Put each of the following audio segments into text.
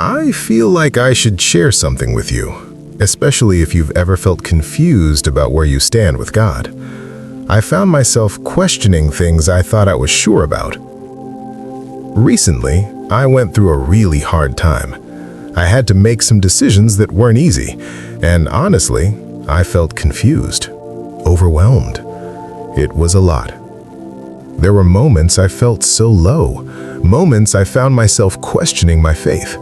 I feel like I should share something with you, especially if you've ever felt confused about where you stand with God. I found myself questioning things I thought I was sure about. Recently, I went through a really hard time. I had to make some decisions that weren't easy, and honestly, I felt confused, overwhelmed. It was a lot. There were moments I felt so low, moments I found myself questioning my faith.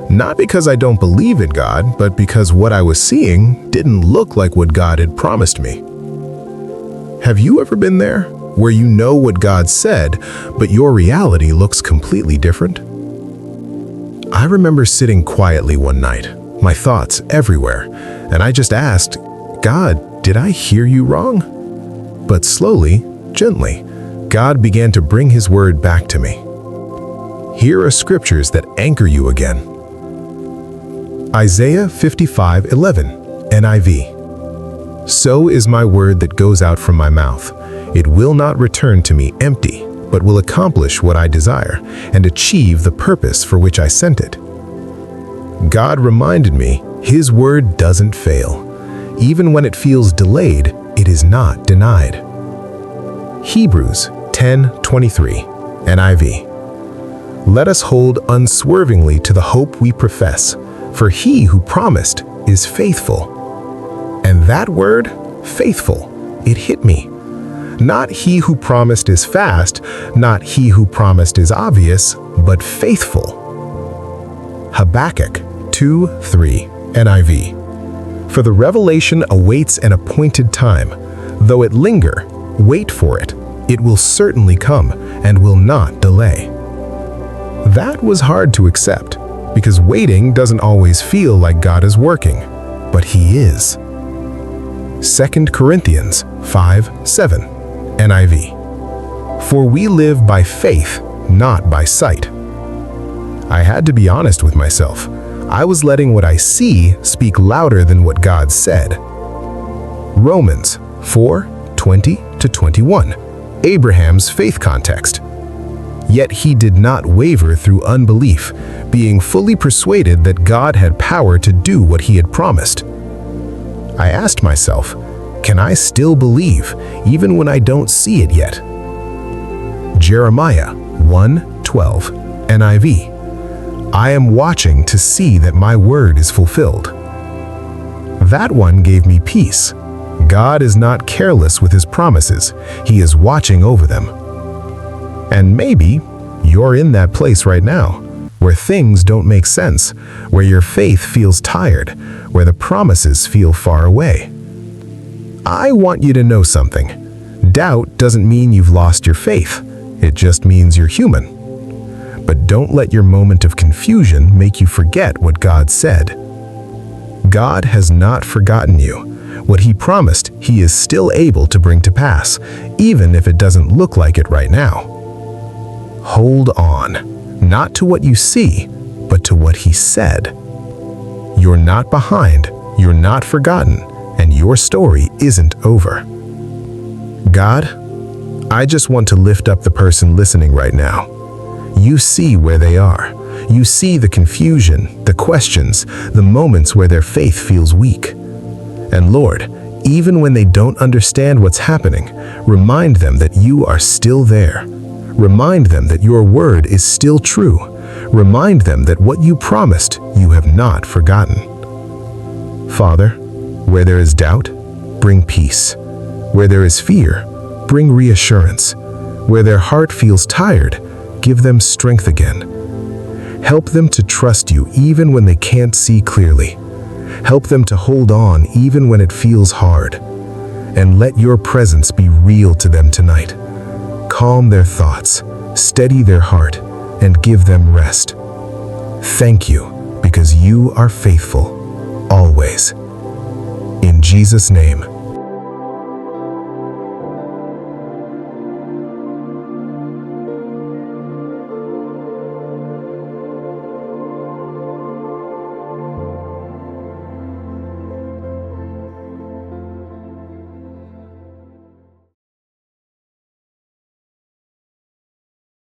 Not because I don't believe in God, but because what I was seeing didn't look like what God had promised me. Have you ever been there, where you know what God said, but your reality looks completely different? I remember sitting quietly one night, my thoughts everywhere, and I just asked, God, did I hear you wrong? But slowly, gently, God began to bring His word back to me. Here are scriptures that anchor you again. Isaiah 55:11, NIV. So is my word that goes out from my mouth. It will not return to me empty, but will accomplish what I desire and achieve the purpose for which I sent it. God reminded me His word doesn't fail. Even when it feels delayed, it is not denied. Hebrews 10:23, NIV. Let us hold unswervingly to the hope we profess, for He who promised is faithful. And that word, faithful, it hit me. Not he who promised is fast, not he who promised is obvious, but faithful. Habakkuk 2:3, NIV. For the revelation awaits an appointed time. Though it linger, wait for it. It will certainly come and will not delay. That was hard to accept, because waiting doesn't always feel like God is working, but He is. 2 Corinthians 5:7, NIV. For we live by faith, not by sight. I had to be honest with myself. I was letting what I see speak louder than what God said. Romans 4:20-21, Abraham's faith context. Yet he did not waver through unbelief, being fully persuaded that God had power to do what He had promised. I asked myself, can I still believe even when I don't see it yet? Jeremiah 1:12, NIV. I am watching to see that my word is fulfilled. That one gave me peace. God is not careless with His promises. He is watching over them. And maybe you're in that place right now, where things don't make sense, where your faith feels tired, where the promises feel far away. I want you to know something. Doubt doesn't mean you've lost your faith. It just means you're human. But don't let your moment of confusion make you forget what God said. God has not forgotten you. What He promised, He is still able to bring to pass, even if it doesn't look like it right now. Hold on, not to what you see, but to what He said. You're not behind, you're not forgotten, and your story isn't over. God, I just want to lift up the person listening right now. You see where they are. You see the confusion, the questions, the moments where their faith feels weak. And Lord, even when they don't understand what's happening, remind them that You are still there. Remind them that Your word is still true. Remind them that what You promised, You have not forgotten. Father, where there is doubt, bring peace. Where there is fear, bring reassurance. Where their heart feels tired, give them strength again. Help them to trust You even when they can't see clearly. Help them to hold on even when it feels hard. And let Your presence be real to them tonight. Calm their thoughts, steady their heart, and give them rest. Thank You, because You are faithful, always. In Jesus' name,